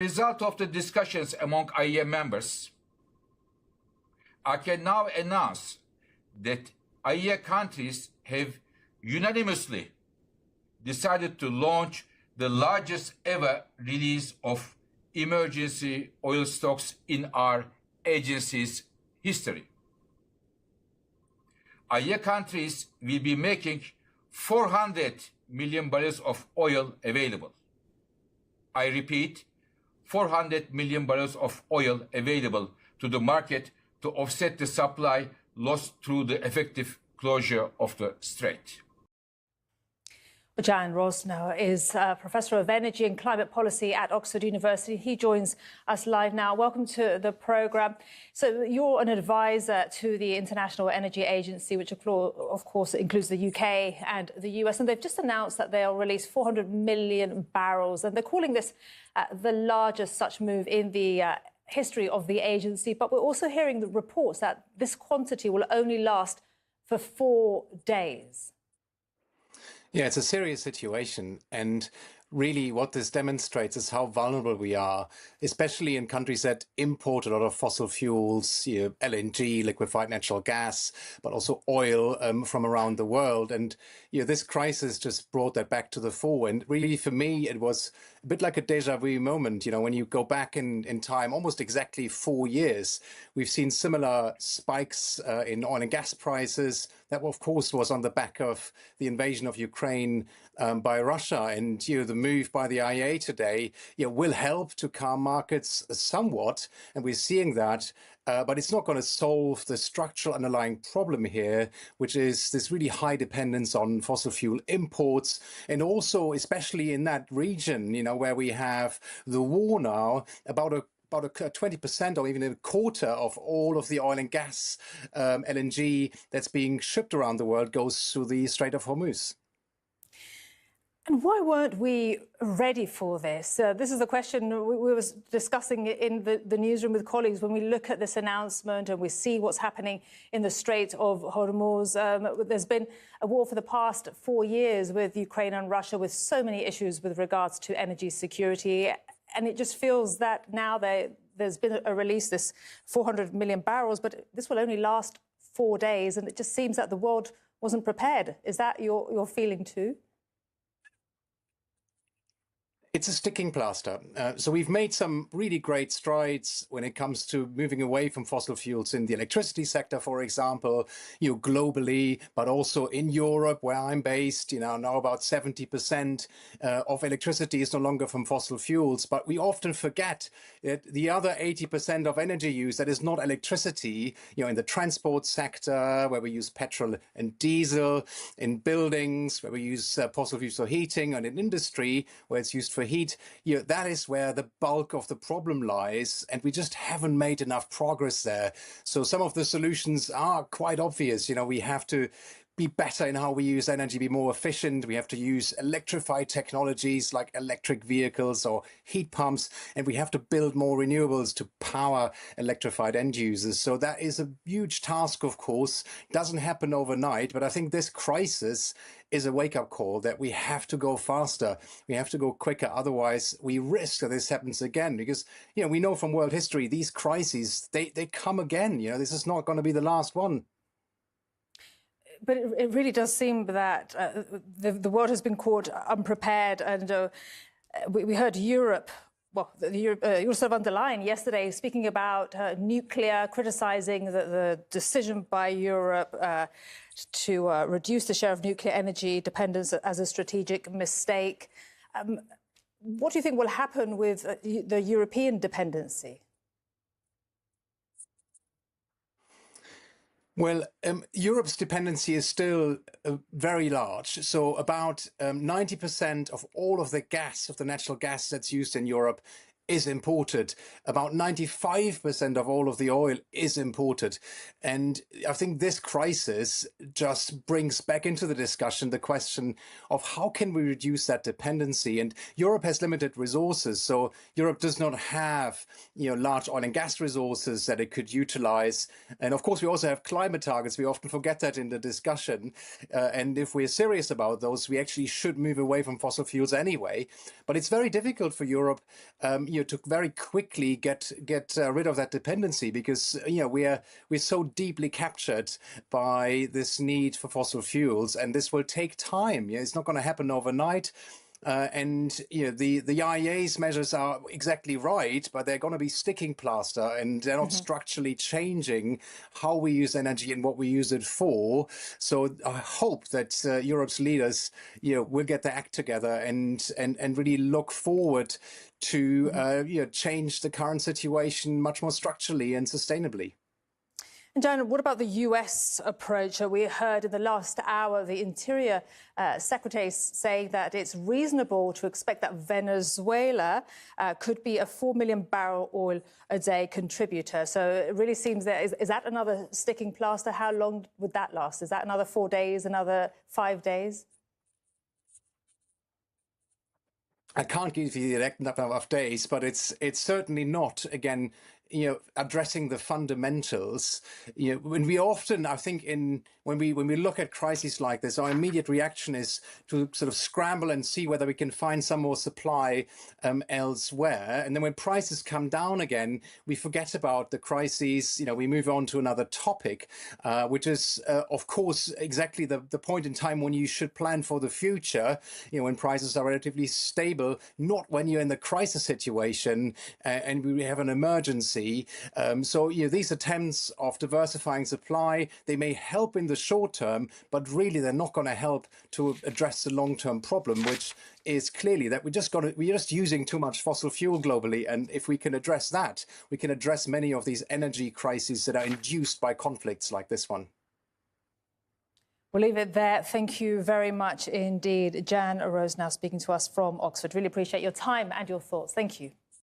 Result of the discussions among IEA members, I can now announce that IEA countries have unanimously decided to launch the largest ever release of emergency oil stocks in our agency's history. IEA countries will be making 400 million barrels of oil available. I repeat, 400 million barrels of oil available to the market to offset the supply lost through the effective closure of the strait. Jan Rosenow is Professor of Energy and Climate Policy at Oxford University. He joins us live now. Welcome to the programme. So you're an advisor to the International Energy Agency, which of course includes the UK and the US. And they've just announced that they'll release 400 million barrels. And they're calling this the largest such move in the history of the agency. But we're also hearing the reports that this quantity will only last for 4 days. Yeah, it's a serious situation. And really what this demonstrates is how vulnerable we are, especially in countries that import a lot of fossil fuels, LNG, liquefied natural gas, but also oil from around the world. And this crisis just brought that back to the fore. And really, for me, it was a bit like a deja vu moment. When you go back in time, almost exactly 4 years, we've seen similar spikes in oil and gas prices. That, of course, was on the back of the invasion of Ukraine by Russia. And the move by the IEA today will help to calm markets somewhat. And we're seeing that. But it's not going to solve the structural underlying problem here, which is this really high dependence on fossil fuel imports. And also, especially in that region, where we have the war now, about a 20% or even a quarter of all of the oil and gas LNG that's being shipped around the world goes through the Strait of Hormuz. And why weren't we ready for this? This is the question we were discussing in the newsroom with colleagues. When we look at this announcement and we see what's happening in the Strait of Hormuz, there's been a war for the past 4 years with Ukraine and Russia, with so many issues with regards to energy security. And it just feels that now there's been a release, this 400 million barrels, but this will only last 4 days. And it just seems that the world wasn't prepared. Is that your feeling too? It's a sticking plaster. So we've made some really great strides when it comes to moving away from fossil fuels in the electricity sector, for example, globally, but also in Europe, where I'm based. Now about 70% of electricity is no longer from fossil fuels. But we often forget that the other 80% of energy use that is not electricity, in the transport sector, where we use petrol and diesel, in buildings, where we use fossil fuels for heating, and in industry, where it's used for heat, that is where the bulk of the problem lies, and we just haven't made enough progress there. So some of the solutions are quite obvious. We have to be better in how we use energy, be more efficient. We have to use electrified technologies like electric vehicles or heat pumps, and we have to build more renewables to power electrified end users. So that is a huge task, of course. Doesn't happen overnight, but I think this crisis is a wake-up call that we have to go faster. We have to go quicker. Otherwise, we risk that this happens again, because, we know from world history, these crises, they come again. This is not going to be the last one. But it really does seem that the world has been caught unprepared. And we heard Europe, Ursula von der Leyen yesterday speaking about nuclear, criticising the decision by Europe to reduce the share of nuclear energy dependence as a strategic mistake. What do you think will happen with the European dependency? Well, Europe's dependency is still very large. So about 90% of all of the gas, of the natural gas that's used in Europe, is imported. About 95% of all of the oil is imported. And I think this crisis just brings back into the discussion the question of how can we reduce that dependency? And Europe has limited resources. So Europe does not have, large oil and gas resources that it could utilize. And of course, we also have climate targets. We often forget that in the discussion. And if we're serious about those, we actually should move away from fossil fuels anyway. But it's very difficult for Europe, to very quickly get rid of that dependency, because we're so deeply captured by this need for fossil fuels, and this will take time. It's not going to happen overnight. And the IEA's measures are exactly right, but they're going to be sticking plaster, and they're not structurally changing how we use energy and what we use it for. So I hope that Europe's leaders will get their act together and really look forward to change the current situation much more structurally and sustainably. And Jan, what about the US approach? We heard in the last hour the Interior Secretary saying that it's reasonable to expect that Venezuela could be a 4 million barrel oil a day contributor. So it really seems that is that another sticking plaster? How long would that last? Is that another 4 days, another 5 days? I can't give you the exact number of days, but it's certainly not, again, addressing the fundamentals. When we often, I think, when we look at crises like this, our immediate reaction is to sort of scramble and see whether we can find some more supply elsewhere. And then when prices come down again, we forget about the crises. We move on to another topic, which is, of course, exactly the point in time when you should plan for the future. When prices are relatively stable, not when you're in the crisis situation and we have an emergency. So these attempts of diversifying supply, they may help in the short term, but really they're not going to help to address the long-term problem, which is clearly that we're just using too much fossil fuel globally. And if we can address that, we can address many of these energy crises that are induced by conflicts like this one. We'll leave it there. Thank you very much indeed. Jan Rosenow speaking to us from Oxford. Really appreciate your time and your thoughts. Thank you.